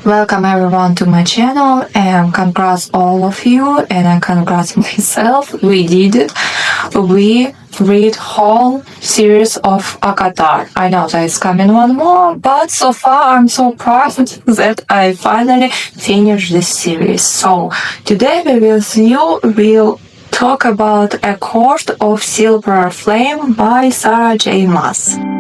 Welcome everyone to my channel, and congrats all of you, and I congrats myself. We did it. We read whole series of Akatar. I know there's coming one more, but so far I'm so proud that I finally finished this series. So today we will talk about A Court of Silver Flame by SJM.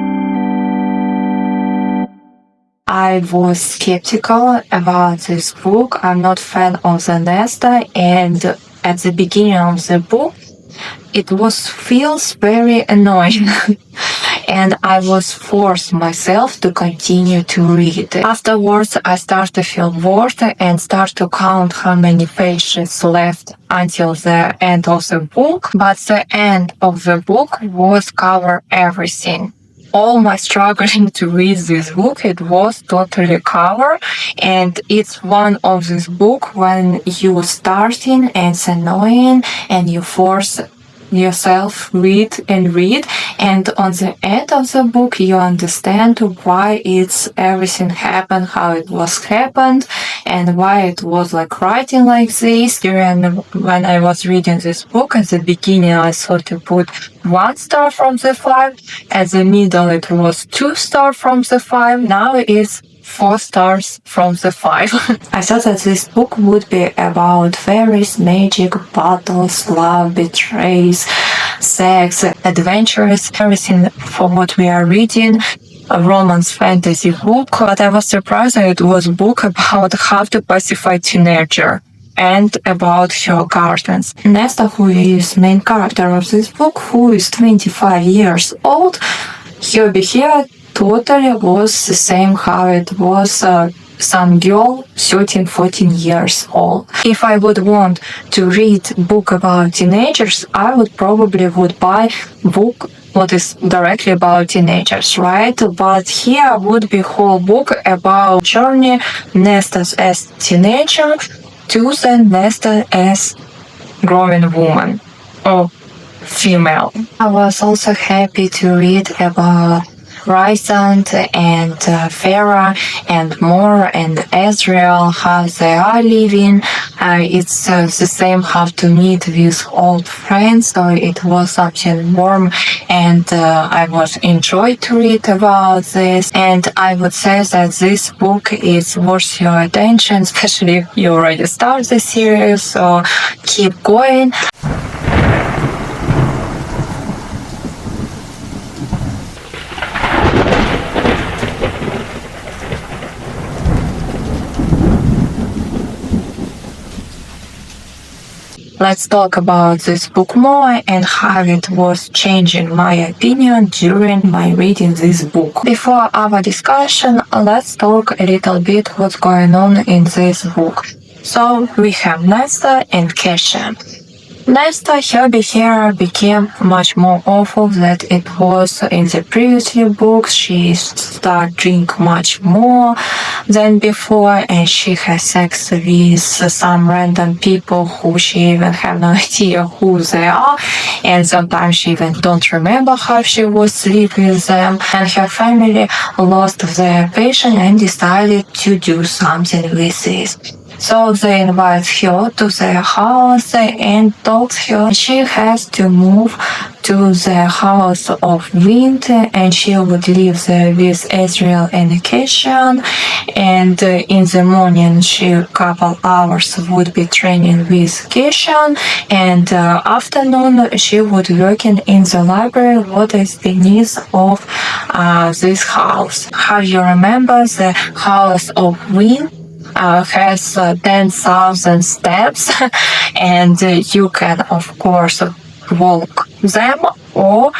I was skeptical about this book. I'm not a fan of the Nesta, and at the beginning of the book, it feels very annoying. And I was forced myself to continue to read. Afterwards, I started to feel bored and start to count how many pages left until the end of the book. But the end of the book was cover everything. All my struggling to read this book, it was totally covered, and it's one of these books when you starting and it's annoying and you force yourself read, and on the end of the book you understand why everything happened, how it was happened, and why it was like writing like this. When I was reading this book at the beginning, I thought to put 1 star from the 5. At the middle it was 2 stars from the 5. Now it's 4 stars from the 5. I thought that this book would be about fairies, magic, battles, love, betrays, sex, adventures, everything for what we are reading. A romance fantasy book, but I was surprised that it was a book about how to pacify teenager and about her gardens. Nesta, who is main character of this book, who is 25 years old, her behavior totally was the same how it was some girl 13, 14 years old. If I would want to read book about teenagers, I would probably buy book what is directly about teenagers, right? But here would be whole book about journey Nesta as teenager to the Nesta as growing woman or female. I was also happy to read about Rysand and Farah and Mor and Ezreal, how they are living. It's the same how to meet with old friends, so it was something warm, and I was enjoyed to read about this. And I would say that this book is worth your attention, especially if you already started the series, so keep going. Let's talk about this book more and how it was changing my opinion during my reading this book. Before our discussion, let's talk a little bit what's going on in this book. So we have Nesta and Kesha. Nesta, her behavior became much more awful than it was in the previous books. She started drink much more than before, and she has sex with some random people who she even have no idea who they are, and sometimes she even don't remember how she was sleeping with them. And her family lost their patience and decided to do something with this. So they invite her to their house and told her she has to move to the house of wind, and she would live there with Ezreal and Kesha. And in the morning, she couple hours would be training with Kesha, and afternoon she would working in the library what is beneath of this house. How you remember the house of wind? Has 10,000 steps, and you can of course walk them or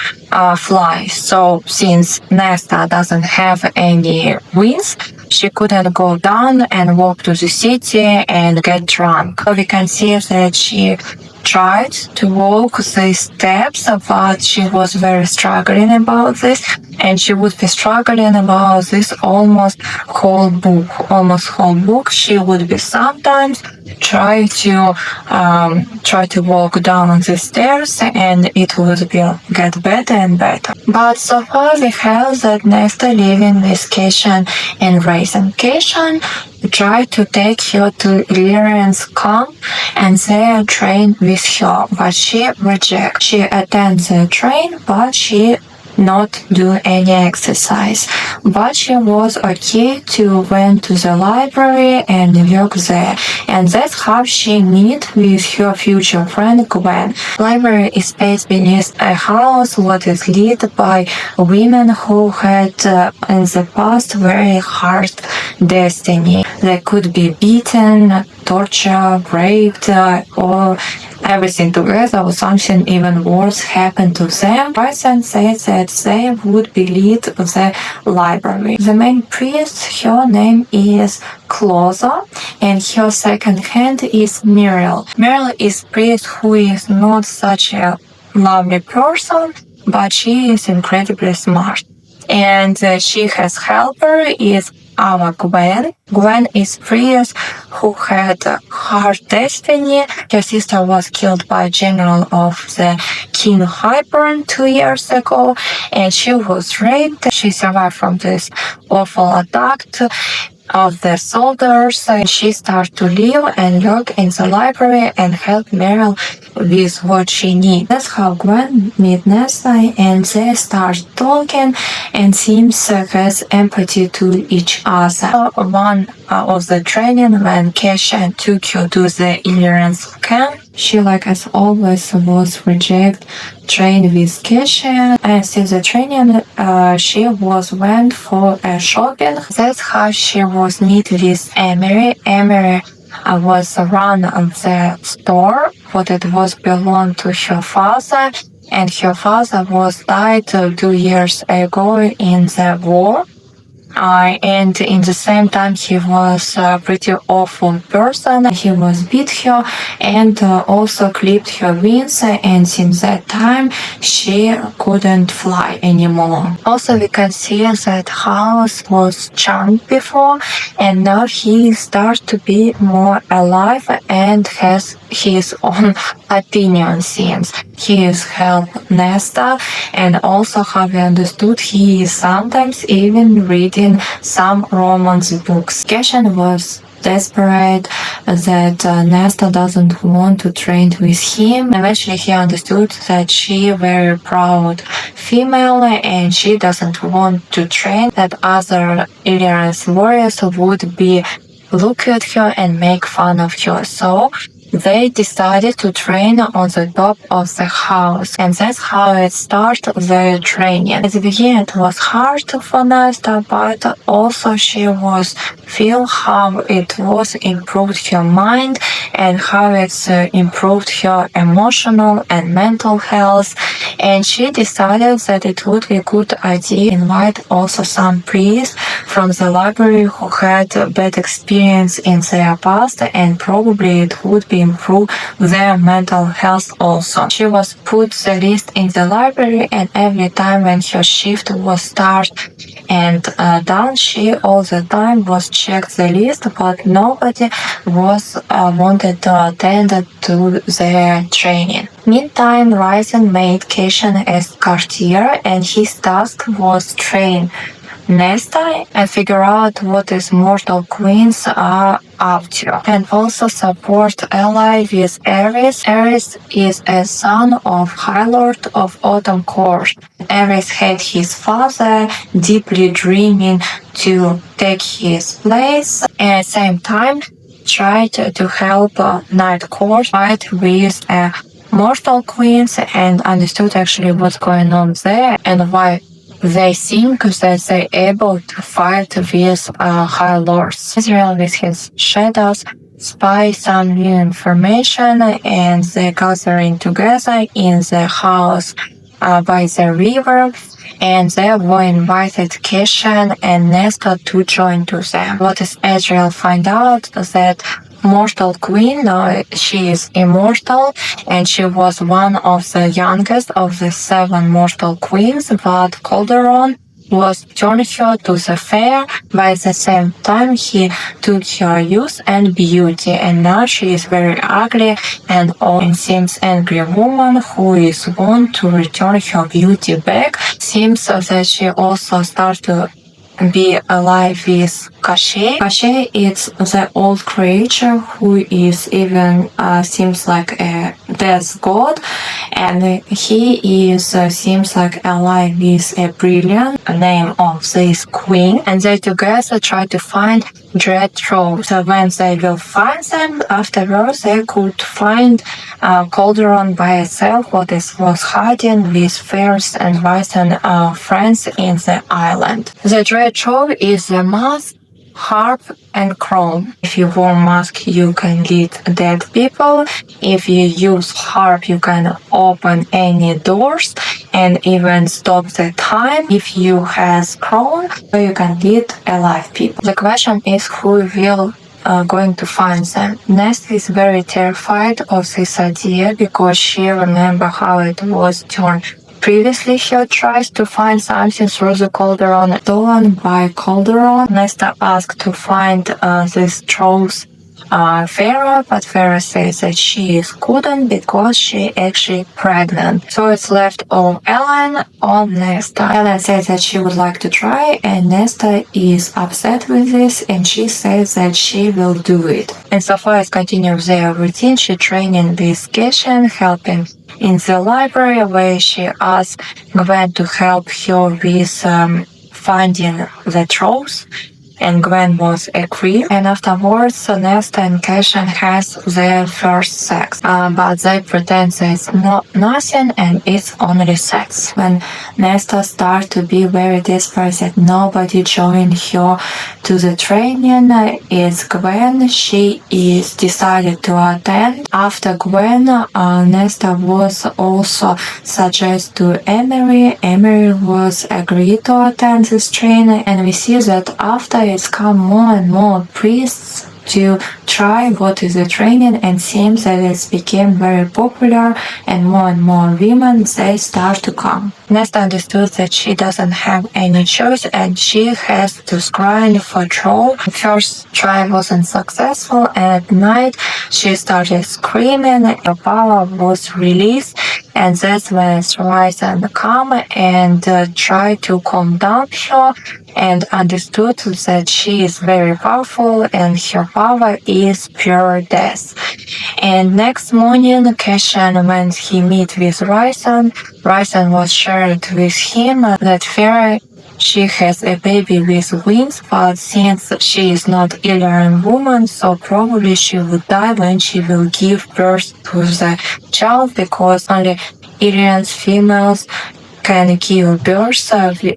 fly. So since Nesta doesn't have any wings, she couldn't go down and walk to the city and get drunk. So we can see that she tried to walk these steps, but she was very struggling about this, and she would be struggling about this almost whole book. She would be sometimes try to walk down the stairs, and it would get better and better. But so far we have that Nesta living with Keshan and raising Keshan. tried to take her to Illyrian's camp and there train with her, but she rejected. She attends the train, but she not do any exercise. But she was okay to went to the library and work there. And that's how she meet with her future friend Gwen. Library is space beneath a house what is led by women who had in the past very hard destiny. They could be beaten, tortured, raped, or everything together, or something even worse happened to them. Person says that they would be lead the library. The main priest, her name is Closa, and her second hand is Muriel. Muriel is priest who is not such a lovely person, but she is incredibly smart. And she has helper is our Gwen. Gwen is priest who had a hard destiny. Her sister was killed by general of the King Hypern 2 years ago, and she was raped. She survived from this awful attack of the soldiers. She started to live and work in the library and help Meryl with what she needs. That's how Gwen meet Nesta, and they start talking and seems has empathy to each other. One of the training when Kesha took her to the Illyrian's camp, she like as always was reject train with Kesha, and since the training she was went for a shopping. That's how she was meet with Emery. Emery was run the store, but it was belonged to her father, and her father was died 2 years ago in the war. And in the same time, he was a pretty awful person. He was beat her and also clipped her wings. And since that time, she couldn't fly anymore. Also, we can see that House was charmed before, and now he starts to be more alive and has his own opinion since he is help Nesta, and also how we understood he is sometimes even reading some romance books. Keshan was desperate that Nesta doesn't want to train with him. Eventually he understood that she very proud female and she doesn't want to train, that other Illyrian's warriors would be look at her and make fun of her. So they decided to train on the top of the house, and that's how it started their training. At the beginning it was hard for Nesta, but also she was feel how it was improved her mind and how it's improved her emotional and mental health. And she decided that it would be a good idea to invite also some priests from the library who had a bad experience in their past, and probably it would be improve their mental health also. She was put the list in the library, and every time when her shift was start and done, she all the time was check the list, but nobody was wanted to attend to their training. Meantime, Ryzen made Keshan as courtier, and his task was train Nesta and figure out what is mortal queens are up to, and also support ally with Ares. Ares is a son of High Lord of Autumn Court. Ares had his father deeply dreaming to take his place, and at the same time tried to help Night Court fight with mortal queens, and understood actually what's going on there and why they think that they're able to fight with High Lords. Israel with his shadows spy some new information, and they're gathering together in the house by the river, and they were invited Keshan and Nesta to join to them. What is Israel find out that Mortal Queen, she is immortal, and she was one of the youngest of the 7 mortal queens, but Calderon was turned her to the fair, but at the same time he took her youth and beauty, and now she is very ugly and seems angry woman who is want to return her beauty back. Seems that she also started to be alive with Cachet. Cachet is the old creature who is even seems like a death god, and he is seems like alive with a brilliant name of this queen, and they together try to find dread trove. So when they will find them, afterwards they could find Calderon by itself, what is was hiding with fairs and bison friends in the island. The dread trove is the mask, harp, and crown. If you wear mask, you can lead dead people. If you use harp, you can open any doors and even stop the time. If you have crown, you can lead alive people. The question is who will going to find them. Nesta is very terrified of this idea because she remembers how it was done. Previously, she tries to find something through the Calderon stolen by Calderon. Nesta asked to find these trolls Pharaoh, but Pharaoh says that she couldn't because she actually pregnant. So it's left on Ellen or Nesta. Ellen says that she would like to try, and Nesta is upset with this, and she says that she will do it. And Sapphire continues their routine. She training with Keshen, helping in the library, where she asks Gwen to help her with finding the trolls. And Gwen was agree. And afterwards, Nesta and Keshen has their first sex. But they pretend there's nothing and it's only sex. When Nesta starts to be very desperate that nobody joined her to the training, it's Gwen. She is decided to attend. After Gwen, Nesta was also suggested to Emery. Emery was agreed to attend this training, and we see that after it's come more and more priests to try what is the training, and seems that it became very popular and more women they start to come. Nesta understood that she doesn't have any choice and she has to scry for troll. First try wasn't successful, and at night she started screaming. Her power was released, and that's when Ryzen come and try to calm down her, and understood that she is very powerful and her power is pure death. And next morning, Keshen, when he met with Ryzen was shared with him that Fairy she has a baby with wings, but since she is not Illyrian woman, so probably she would die when she will give birth to the child, because only Illyrian females can give birth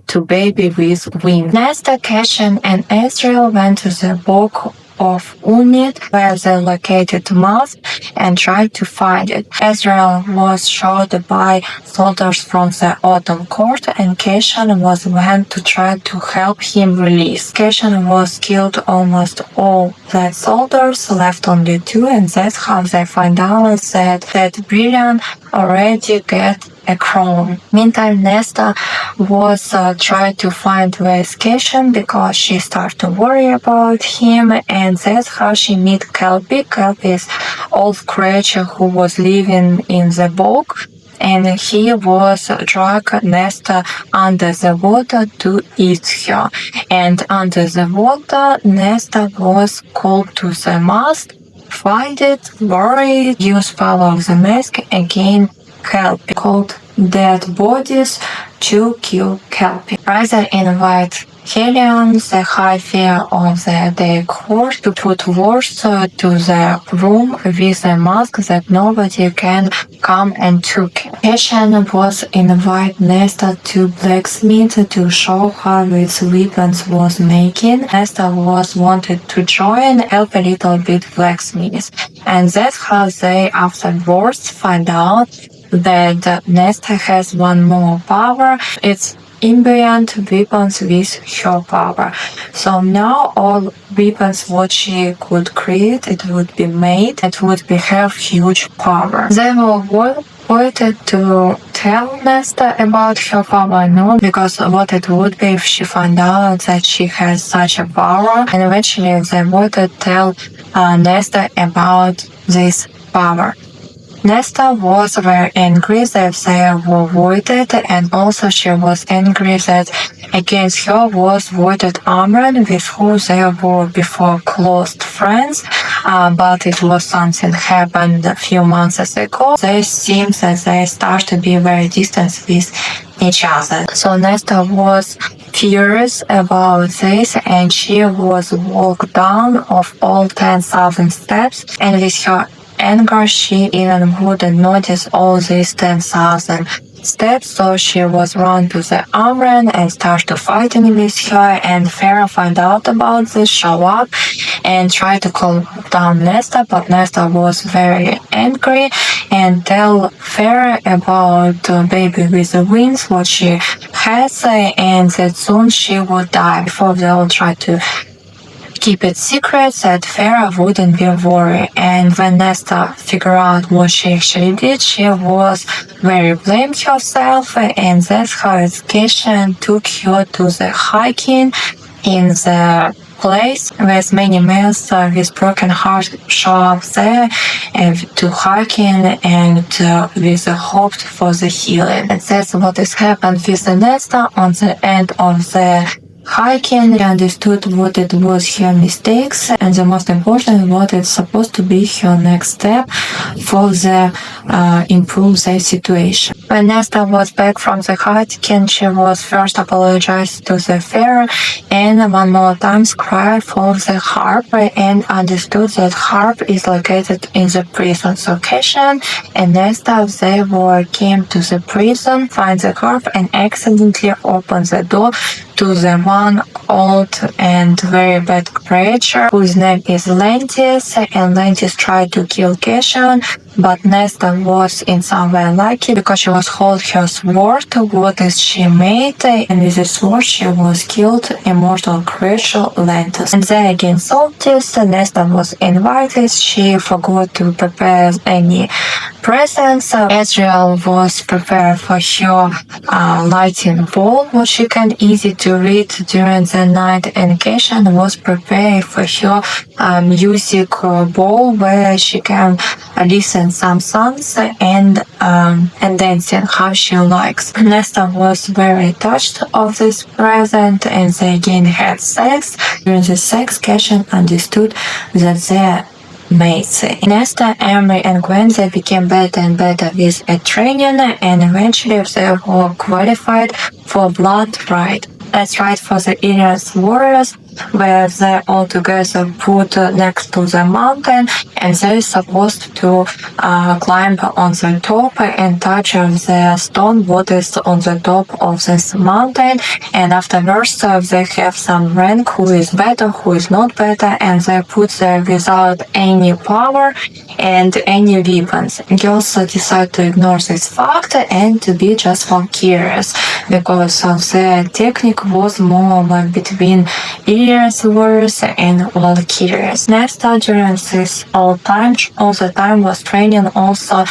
to baby with wings. Nesta, Keshen, and Ezreal went to the book of Unit, where they located mask and tried to find it. Ezreal was shot by soldiers from the Autumn Court, and Keshen was went to try to help him release. Keshen was killed almost all the soldiers, left only 2, and that's how they find out that Brilliant already get a crown. Meantime, Nesta was trying to find Keshen because she started to worry about him, and that's how she met Kelpie. Kelpie is old creature who was living in the book, and he was drag Nesta under the water to eat her. And under the water, Nesta was called to the mast, find it, worry, use power of the mask again. Kelpie called dead bodies to kill Kelpie. Rather invite Helion, the high fear of the day court, to put words to the room with a mask that nobody can come and took him. Keshen was invite Nesta to blacksmith to show how its weapons was making. Nesta was wanted to join, help a little bit blacksmith, and that's how they afterwards find out that Nesta has one more power. It's ambient weapons with her power. So now all weapons what she could create, it would be made, it would be have huge power. They were waited to tell Nesta about her power, no, because what it would be if she found out that she has such a power, and eventually they wanted to tell Nesta about this power. Nesta was very angry that they were voided, and also she was angry that against her was voided Amran, with who they were before close friends, but it was something happened a few months ago. They seem that they start to be very distant with each other. So Nesta was furious about this, and she was walked down of all 10,000 steps, and with her anger, she even wouldn't notice all these 10,000 steps, so she was run to the Amran and started fighting with her, and Farah find out about this, show up and try to calm down Nesta, but Nesta was very angry and tell Farah about baby with the wings, what she has, and that soon she would die. Before they all try to keep it secret, that Farah wouldn't be worried. And when Nesta figured out what she actually did, she was very blamed herself, and that's how education took her to the hiking in the place with many males with broken heart show up there and to hiking and with the hope for the healing. And that's what has happened with the Nesta on the end of the hiking. She understood what it was her mistakes, and the most important, what it's supposed to be her next step for the improve the situation. When Nesta was back from the hiking, she was first apologized to the Pharaoh and one more times cried for the harp and understood that harp is located in the prison's location, and Nesta they came to the prison, find the harp and accidentally opened the door to the one old and very bad creature whose name is Lantis, and Lantis tried to kill Keshan, but Nesta was in some way lucky because she was holding her sword, what is she made, and with the sword she was killed immortal creature Lantis. And then again Solstice, Nesta was invited, she forgot to prepare any presents. Ezreal was prepared for her lighting ball, what she can easy to read during the night, and Keshan was prepared for her music ball where she can listen some songs and dancing how she likes. Nesta was very touched of this present, and they again had sex. During the sex, Keshan understood that their mates. Nesta, Emery, and Gwen they became better and better with a training, and eventually they were qualified for Blood Ride. That's right, for the Ilias warriors, where they all together put next to the mountain, and they're supposed to climb on the top and touch the stone what is on the top of this mountain, and afterwards they have some rank who is better, who is not better, and they put there without any power and any weapons. Girls decide to ignore this fact and to be just more curious, because of the technique was more like between Ilias warriors and Valkyries. Nesta during this all the time was training also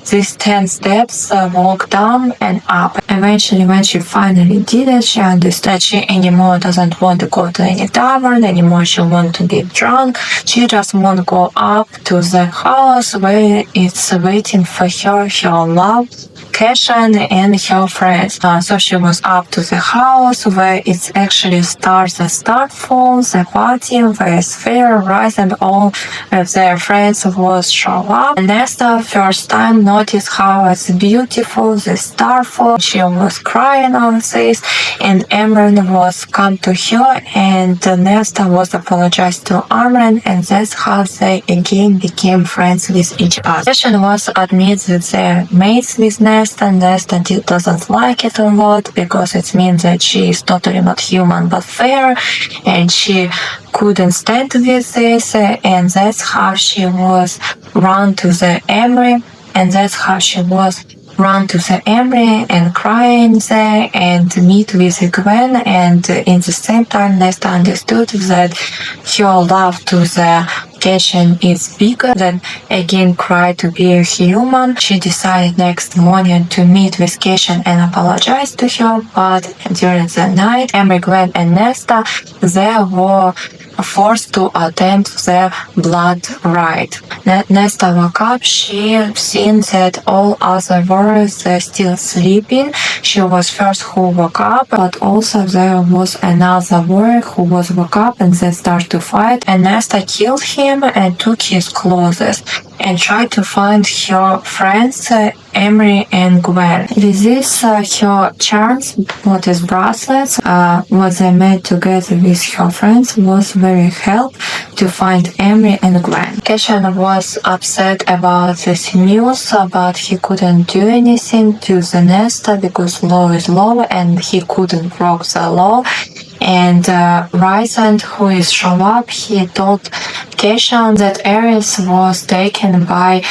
these 10 steps, walk down and up. Eventually, when she finally did it, she understood she anymore doesn't want to go to any tavern anymore. She wants to get drunk. She just want to go up to the house where it's waiting for her love, Keshan, and her friends. So she was up to the house where it actually starts the starfall, the party where Sphere, Rise, and all of their friends was show up. Nesta first time noticed how it's beautiful, the starfall. She was crying on this, and Amran was come to her, and Nesta was apologized to Amran, and that's how they again became friends with each other. Keshan was admit that they're mates with Nesta. Nesta doesn't like it a lot because it means that she is totally not human but fair, and she couldn't stand with this, and that's how she was run to the Emery, and that's how she was run to the Emery and crying there and meet with Gwen, and in the same time Nesta understood that her love to the Keshan is bigger than again cry to be a human. She decided next morning to meet with Keshan and apologize to her, but during the night Emery, Gwen, and Nesta they were forced to attend the blood rite. Nesta woke up. She seen that all other warriors were still sleeping. She was first who woke up, but also there was another warrior who was woke up and they started to fight. And Nesta killed him and took his clothes and tried to find her friends Emery and Gwen. With this, her charms, what is bracelets, what they made together with her friends was very help to find Emery and Gwen. Cashan was upset about this news, but he couldn't do anything to the Nesta because law is law and he couldn't break the law. And Rysand, who is show up, he told Keshan that Ares was taken by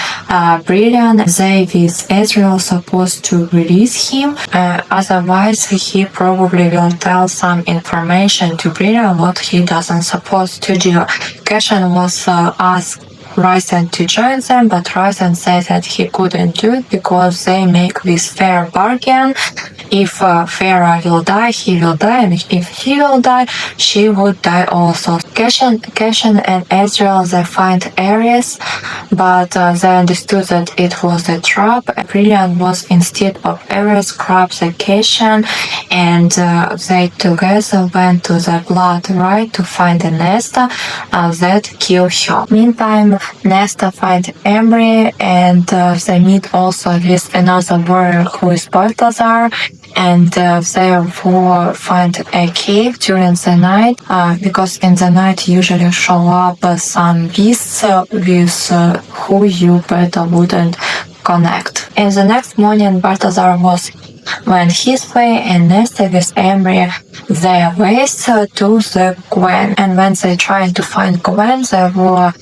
Brilliant. They with Ezreal supposed to release him. Otherwise, he probably will tell some information to Brilliant what he doesn't supposed to do. Keshan was asked Ryzen to join them, but Ryzen said that he couldn't do it because they make this fair bargain. If Farah will die, he will die, and if he will die, she would die also. Keshan and Ezreal, they find Ares, but they understood that it was a trap. Brilliant was instead of Ares grabbed the Keshan, and they together went to the blood rite to find a Nesta that killed her. Meantime, Nesta finds Emery, and they meet also with another warrior who is Balthazar, and therefore find a cave during the night because in the night usually show up some beasts with who you better wouldn't connect. In the next morning, Balthazar went his way and Nesta with Emery their ways to the Gwen. And when they tried to find Gwen, they were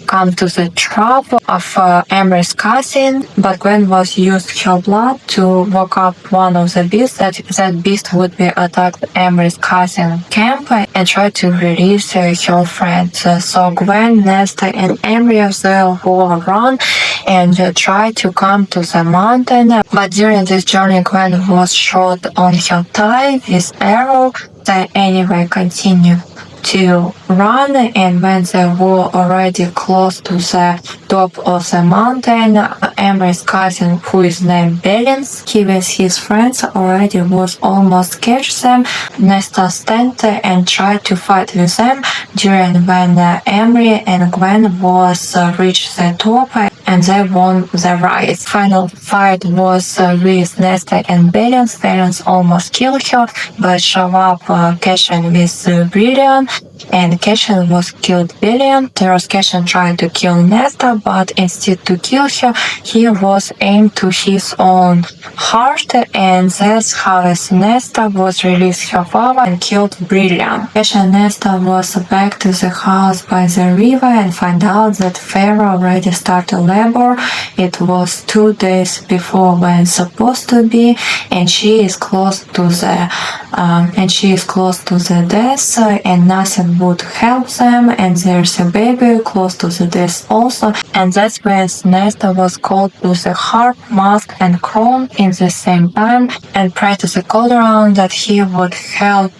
come to the trap of Emery's cousin, but Gwen was used her blood to wake up one of the beasts. That beast would be attacked Emery's cousin camp and try to release her friend. So Gwen, Nesta, and Emery will go around and try to come to the mountain. But during this journey, Gwen was shot on her thigh with arrow. They anyway continue to run, and when they were already close to the top of the mountain, Emery's cousin, who is named Balance, he with his friends already was almost catch them. Nesta stand and tried to fight with them during when Emery and Gwen was reached the top and they won the race. Final fight was with Nesta and Balance. Balance almost killed her, but show up Cashin with Brilliant, and Cashin was killed Brilliant. There's Cashin trying to kill Nesta, but instead to kill her, he was aimed to his own heart, and that's how Nesta was released her power and killed Brilliant. Cashin Nesta was back to the house by the river and find out that Pharaoh already started labor. It was 2 days before when supposed to be, and she is close to the death, and nothing would help them, and there's a baby close to the death also, and that's when Nesta was called to the harp, mask, and crown in the same time, and prayed to the Calderon that he would help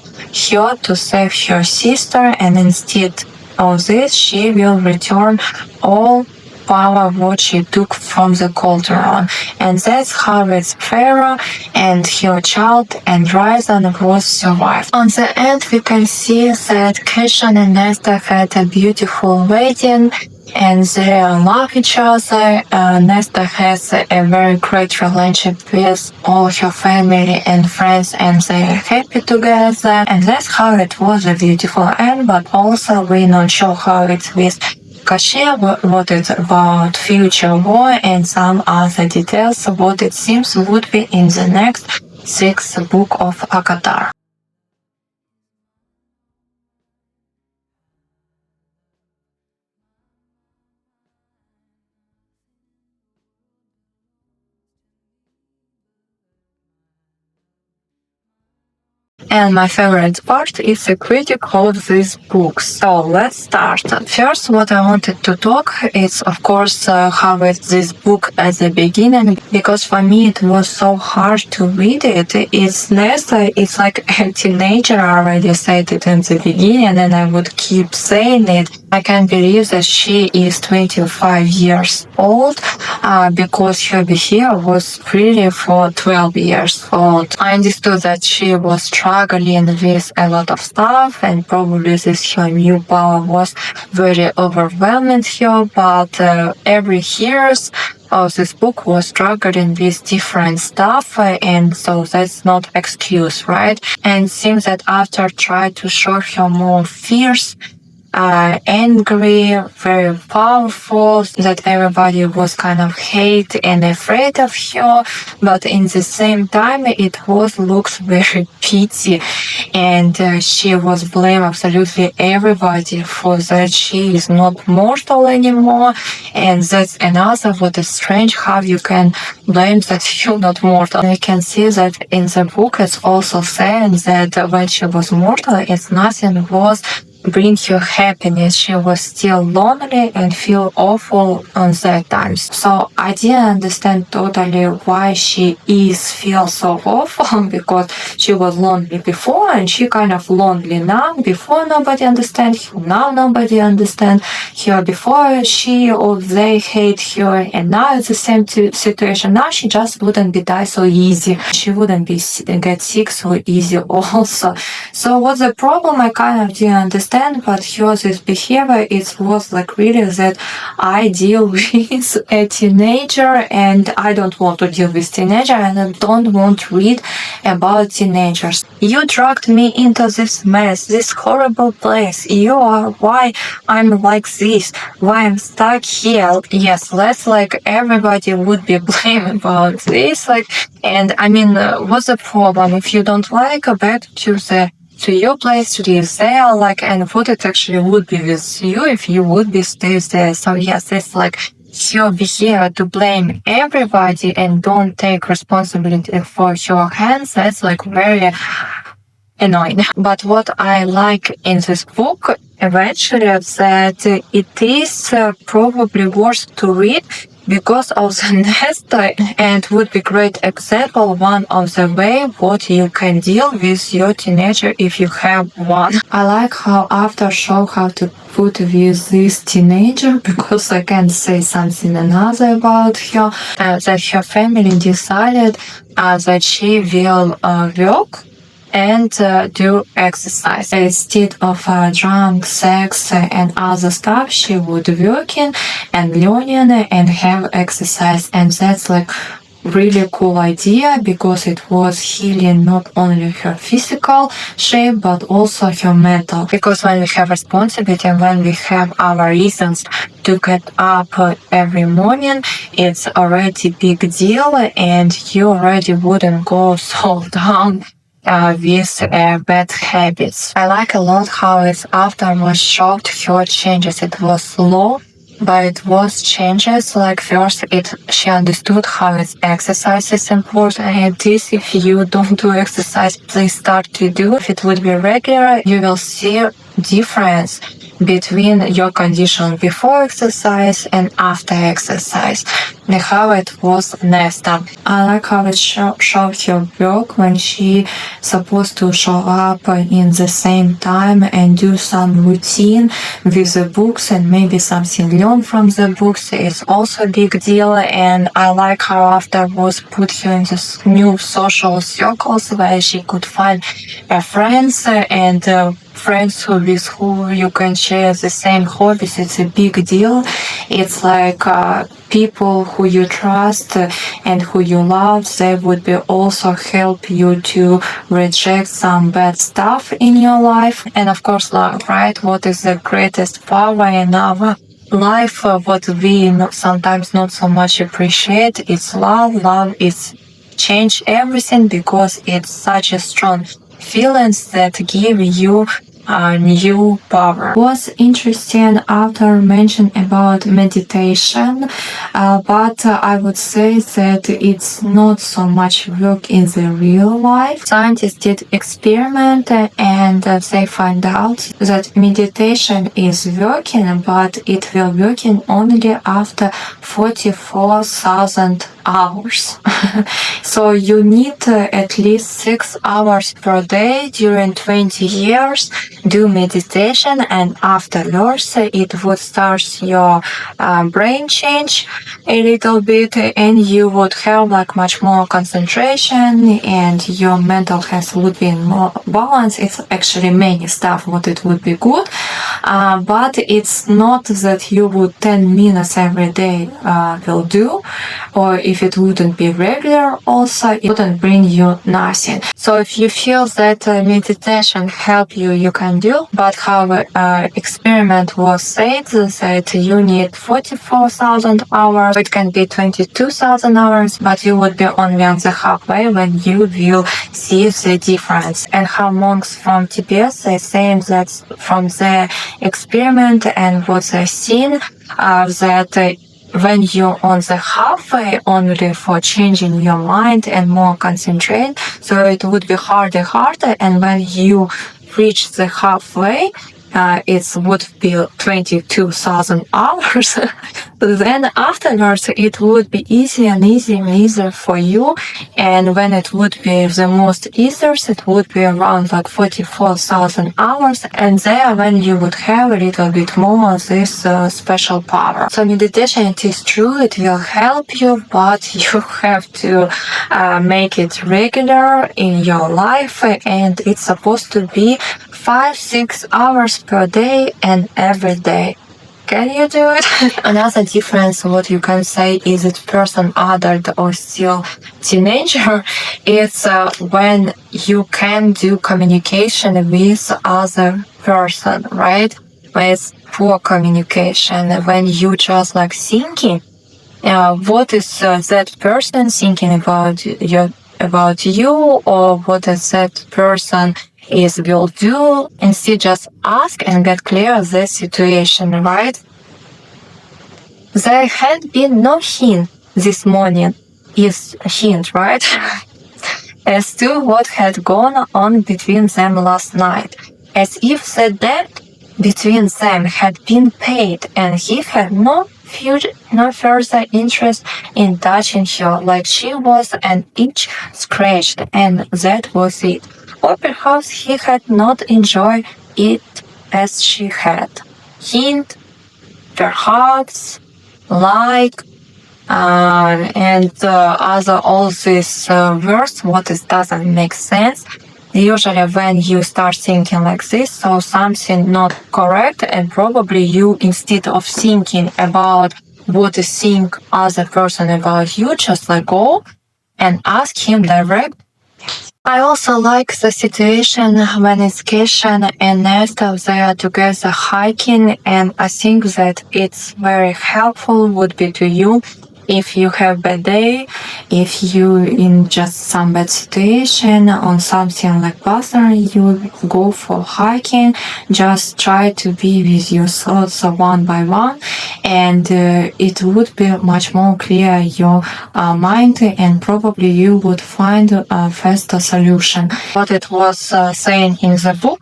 her to save her sister, and instead of this, she will return all power what she took from the Calderon. And that's how it's Pharaoh and her child and Ryzen was survived. On the end, we can see that Cashin and Nesta had a beautiful wedding and they love each other. Nesta has a very great relationship with all her family and friends, and they're happy together. And that's how it was a beautiful end, but also we're not sure how it's with Kashia, what it's about future war, and some other details, what it seems would be in the next 6th book of Akatar. And my favorite part is a critic of this book. So let's start. First, what I wanted to talk is, of course, how is this book at the beginning, because for me it was so hard to read it. It's Nesta, it's like a teenager. I already said it in the beginning, and I would keep saying it. I can't believe that she is 25 years old because her behavior was really for 12 years old. I understood that she was struggling with a lot of stuff, and probably this her new power was very overwhelming her, but every years this book was struggling with different stuff, and so that's not excuse, right? And it seems that after trying to show her more fierce, angry, very powerful, that everybody was kind of hate and afraid of her, but in the same time it was looks very pity, and she was blame absolutely everybody for that she is not mortal anymore. And that's another what is strange, how you can blame that you're not mortal. And you can see that in the book it's also saying that when she was mortal, it's nothing was bring her happiness. She was still lonely and feel awful on that times. So I didn't understand totally why she is feel so awful because she was lonely before and she kind of lonely now. Before nobody understand her, now nobody understand her. Before she or they hate her, and now it's the same situation. Now she just wouldn't be die so easy. She wouldn't be get sick so easy also. So what's the problem? I kind of didn't understand. But her this behavior, it was like really that I deal with a teenager and I don't want to deal with teenager and I don't want to read about teenagers. You dragged me into this mess, this horrible place. You are why I'm like this, why I'm stuck here. Yes, let's like everybody would be blamed about this. Like, and I mean, what's the problem? If you don't like, go back to your place to live there, like, and what it actually would be with you if you would be stay there. So yes, it's like your behavior to blame everybody and don't take responsibility for your hands. That's like very annoying. But what I like in this book eventually is that it is probably worth to read because of the Nesta, and would be great example one of the way what you can deal with your teenager if you have one. I like how after show how to put with this teenager, because I can say something another about her, that her family decided that she will work and do exercise. Instead of drunk, sex, and other stuff, she would working and learning and have exercise. And that's like really cool idea because it was healing not only her physical shape but also her mental. Because when we have responsibility and when we have our reasons to get up every morning, it's already big deal and you already wouldn't go so down with bad habits. I like a lot how it's after was showed her changes. It was slow, but it was changes. Like first, she understood how it's exercise is important. And this, if you don't do exercise, please start to do. If it would be regular, you will see difference between your condition before exercise and after exercise, and how it was Nesta. I like how it showed her work when she supposed to show up in the same time and do some routine with the books and maybe something learned from the books is also a big deal. And I like how after was put her in this new social circles where she could find friends and friends with who you can share the same hobbies. It's a big deal. It's like people who you trust and who you love, they would be also help you to reject some bad stuff in your life. And of course love, right? What is the greatest power in our life? What we sometimes not so much appreciate, it's love. Love is change everything because it's such a strong feelings that give you new power. What's interesting after mention about meditation, but I would say that it's not so much work in the real life. Scientists did experiment and they find out that meditation is working, but it will working only after 44,000 hours. So you need at least 6 hours per day during 20 years do meditation, and afterwards it would start your brain change a little bit, and you would have like much more concentration and your mental health would be in more balance. It's actually many stuff what it would be good, but it's not that you would 10 minutes every day will do, or if it wouldn't be regular also, it wouldn't bring you nothing. So if you feel that meditation help you, you can do, but how experiment was said that you need 44,000 hours, it can be 22,000 hours, but you would be only on the halfway when you will see the difference. And how monks from Tibet, they say that from the experiment and what they've seen, that when you're on the halfway only for changing your mind and more concentrate, so it would be harder, and when you reach the halfway, it would be 22,000 hours. Then afterwards, it would be easier for you. And when it would be the most easiest, it would be around like 44,000 hours. And there, when you would have a little bit more of this special power. So meditation, it is true, it will help you, but you have to make it regular in your life. And it's supposed to be 5-6 hours per day and every day. Can you do it? Another difference, what you can say, is it person adult or still teenager? It's when you can do communication with other person, right? With poor communication, when you just like thinking, what is that person thinking about you, or what is that person will do, instead just ask and get clear the situation, right? There had been no hint this morning, is a hint, right? As to what had gone on between them last night, as if the debt between them had been paid and he had no further interest in touching her, like she was an itch scratched, and that was it. Or perhaps he had not enjoyed it as she had. Hint, perhaps, like, and other all these words, what it doesn't make sense. Usually when you start thinking like this, so something not correct, and probably you, instead of thinking about what to think other person about you, just like go and ask him direct. I also like the situation when it's Keshan and Nesta, they are together hiking, and I think that it's very helpful would be to you if you have bad day, if you in just some bad situation on something like personal, you go for hiking, just try to be with your thoughts one by one, and it would be much more clear your mind, and probably you would find a faster solution. What it was saying in the book,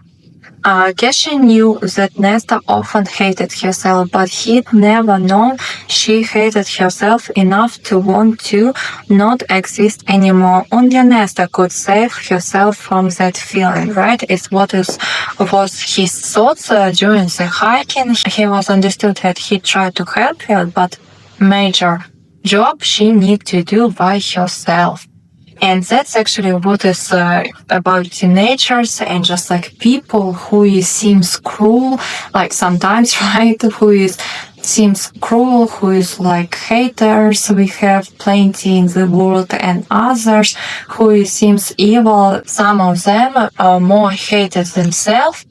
Geshe knew that Nesta often hated herself, but he'd never known she hated herself enough to want to not exist anymore. Only Nesta could save herself from that feeling, right? It's what was his thoughts during the hiking. He was understood that he tried to help her, but major job she need to do by herself. And that's actually what is about teenagers and just like people who seems cruel, like sometimes, right? Seems cruel, who is like haters. We have plenty in the world, and others who seems evil. Some of them are more hated themselves.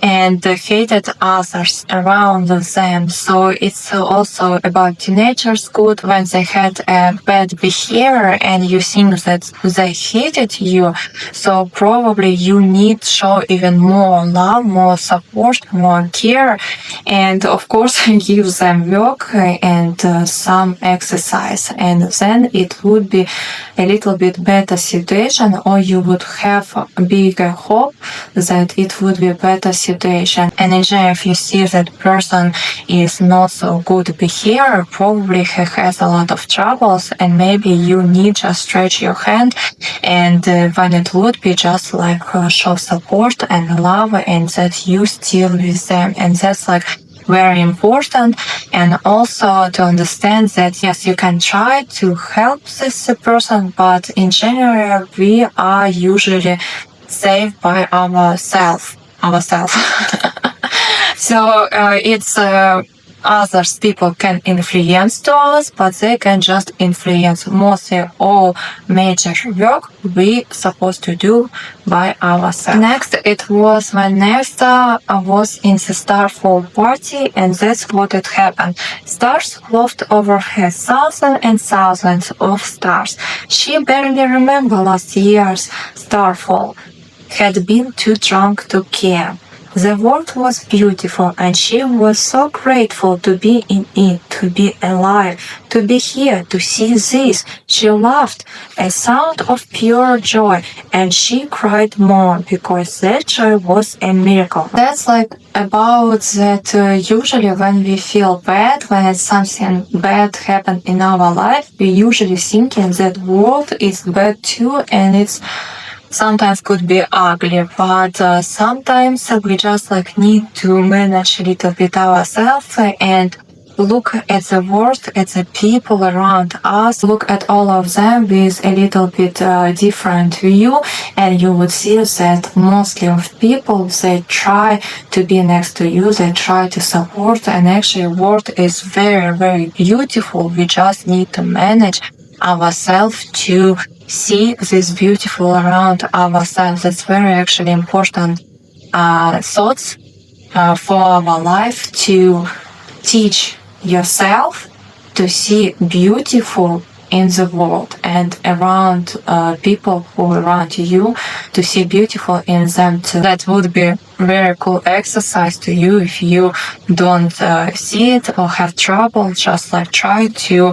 and hated others around them. So it's also about teenagers good when they had a bad behavior and you think that they hated you. So probably you need to show even more love, more support, more care, and of course give them work and some exercise, and then it would be a little bit better situation, or you would have a bigger hope that it would be a better situation. And in general, if you see that person is not so good behavior, probably he has a lot of troubles, and maybe you need to stretch your hand, and when it would be just like show support and love, and that you still with them, and that's like very important. And also to understand that yes, you can try to help this person, but in general we are usually saved by ourselves. So it's others people can influence to us, but they can just influence mostly all major work we supposed to do by ourselves. Next, it was when Nesta was in the Starfall party, and that's what it happened. Stars flew over her, thousands and thousands of stars. She barely remembered last year's Starfall. Had been too drunk to care. The world was beautiful, and she was so grateful to be in it, to be alive, to be here, to see this. She laughed, a sound of pure joy, and she cried more because that joy was a miracle. That's like about that usually when we feel bad, when something bad happened in our life, we usually thinking that world is bad too, and it's sometimes could be ugly, but sometimes we just like need to manage a little bit ourselves and look at the world, at the people around us, look at all of them with a little bit different view, and you would see that mostly of people, they try to be next to you, they try to support, and actually world is very, very beautiful. We just need to manage ourselves to see this beautiful around ourselves. That's very actually important thoughts for our life, to teach yourself to see beautiful in the world and around people who are around you, to see beautiful in them too. That would be a very cool exercise to you if you don't see it or have trouble. Just like try to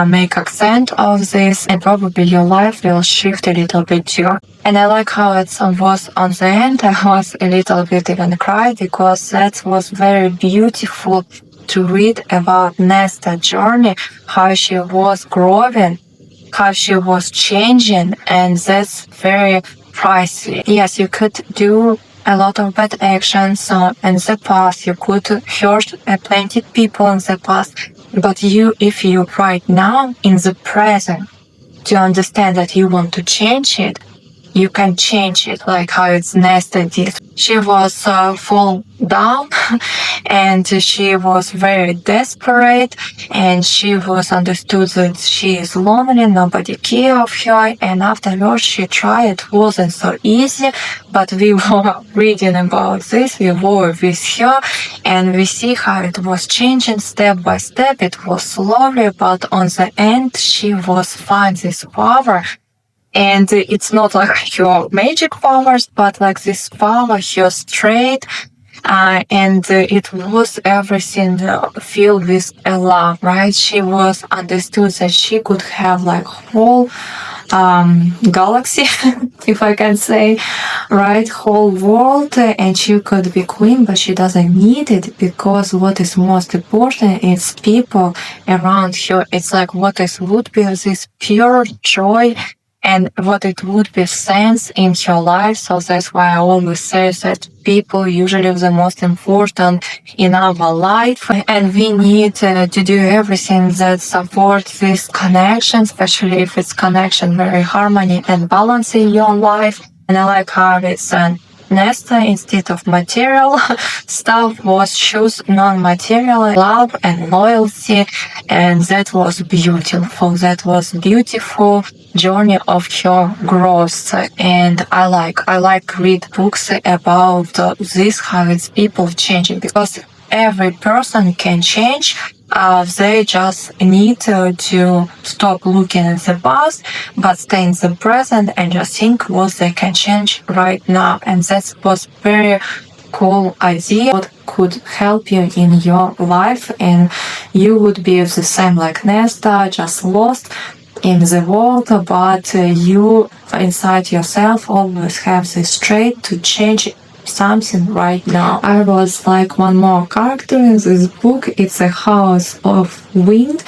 make accent of this, and probably your life will shift a little bit too. And I like how it was on the end. I was a little bit even cried because that was very beautiful to read about Nesta's journey, how she was growing, how she was changing, and that's very priceless. Yes, you could do a lot of bad actions in the past, you could hurt plenty of people in the past, but if you right now in the present to understand that you want to change it, you can change it, like how it's Nesta did. She was fall down and she was very desperate, and she was understood that she is lonely, nobody cared of her, and afterwards she tried. It wasn't so easy, but we were reading about this, we were with her, and we see how it was changing step by step. It was slowly, but on the end she was find this power. And it's not like her magic powers, but like this power, her straight, and it was everything filled with a love, right? She was understood that she could have like whole galaxy, if I can say, right? Whole world, and she could be queen, but she doesn't need it, because what is most important is people around her. It's like what would be this pure joy and what it would be sense in her life. So that's why I always say that people usually the most important in our life, and we need to do everything that supports this connection, especially if it's connection very harmony and balance in your life. And I like how it's Nesta, instead of material stuff, was choose non-material love and loyalty, and that was beautiful. That was beautiful journey of her growth, and I like read books about this, how it's people changing, because every person can change. They just need to stop looking at the past, but stay in the present and just think what they can change right now. And that was very cool idea. What could help you in your life, and you would be the same like Nesta, just lost in the world, but you inside yourself always have this trait to change something right now. I was like one more character in this book. It's a house of wind,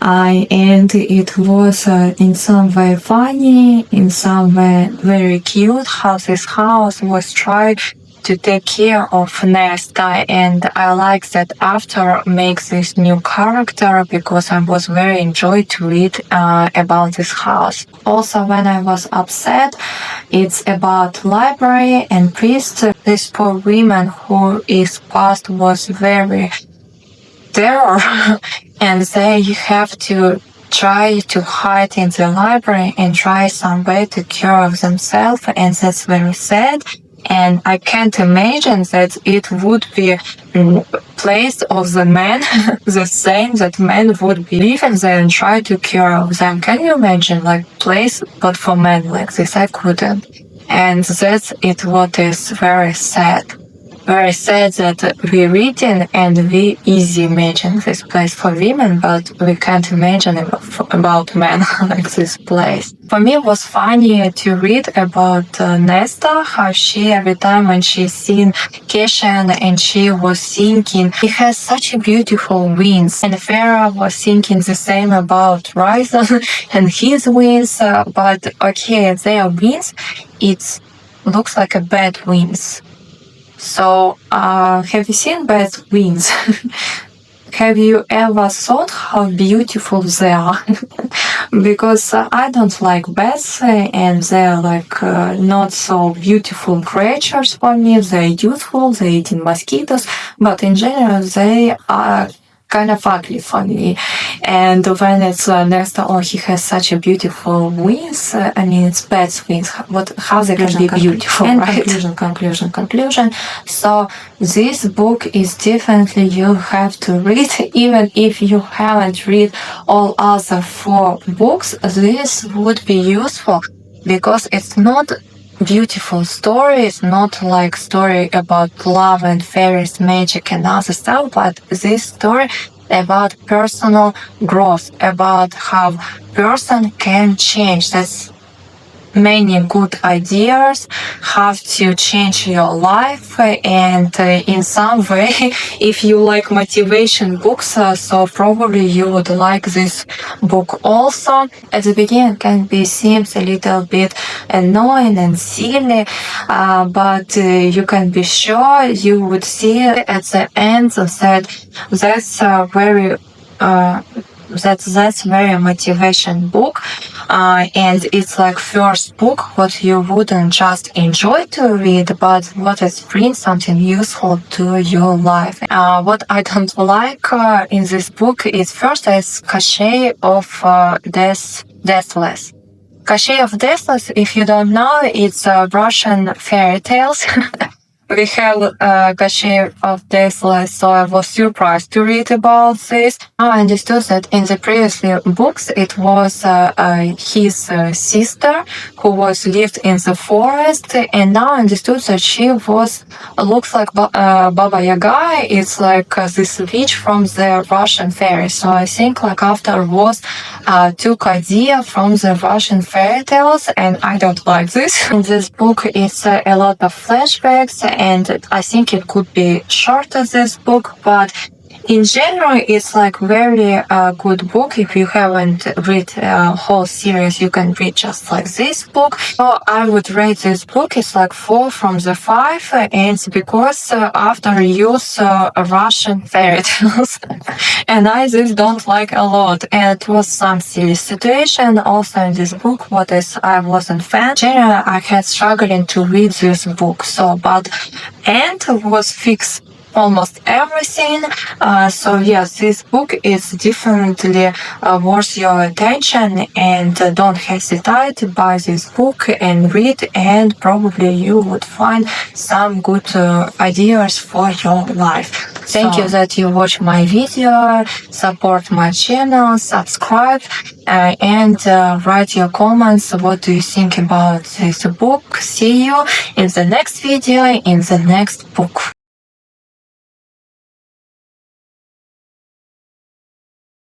and it was in some way funny, in some way very cute, how this house was trying to take care of Nesta, and I like that author makes this new character, because I was very enjoyed to read about this house. Also, when I was upset, it's about library and priest. This poor woman who is past was very terror, and they have to try to hide in the library and try some way to cure of themselves, and that's very sad. And I can't imagine that it would be place of the man the same, that men would be living there and try to cure them. Can you imagine, like, place but for men like this? I couldn't. And that's it what is very sad. Very sad that we reading and we easy imagine this place for women, but we can't imagine about men like this place. For me, it was funny to read about Nesta, how she, every time when she seen Keshan and she was thinking, he has such a beautiful wings. And Farah was thinking the same about Ryzen and his wings, but okay, their wings, it looks like a bad wings. So, have you seen bad wings? Have you ever thought how beautiful they are? Because I don't like bats, and they're like not so beautiful creatures for me. They're useful, they're eating mosquitoes, but in general, they are kind of ugly for me. And when it's Nesta, oh, he has such a beautiful wings. I mean, it's bats wings. How they can be beautiful, and right? Conclusion. So this book is definitely you have to read, even if you haven't read all other 4 books. This would be useful because it's not beautiful story. It's not like story about love and fairies, magic and other stuff, but this story about personal growth, about how person can change. That's many good ideas how to change your life, and in some way, if you like motivation books, so probably you would like this book also. At the beginning it seems a little bit annoying and silly, but you can be sure you would see at the end that's very motivation book, and it's like first book what you wouldn't just enjoy to read, but what is bring something useful to your life. What I don't like in this book is first is Cachet of Deathless. Cachet of Deathless, if you don't know, it's Russian fairy tales. We have Cachet of Deathless, so I was surprised to read about this. I understood that in the previous books it was his sister who was lived in the forest, and now I understood that she looks like Baba Yaga. It's like this witch from the Russian fairy. So I think like after took idea from the Russian fairy tales, and I don't like this. In this book it's a lot of flashbacks, and I think it could be shorter, this book, but In general, it's like very good book. If you haven't read a whole series, you can read just like this book. So I would rate this book. It's like 4 from the 5, and it's because after use Russian fairy tales, and I just don't like a lot. And it was some silly situation also in this book. What is I wasn't fan. In general, I had struggling to read this book. So, but end was fixed almost everything. So yes, this book is definitely worth your attention, and don't hesitate to buy this book and read, and probably you would find some good ideas for your life. Thank you that you watch my video, support my channel, subscribe, and write your comments. What do you think about this book? See you in the next video, in the next book.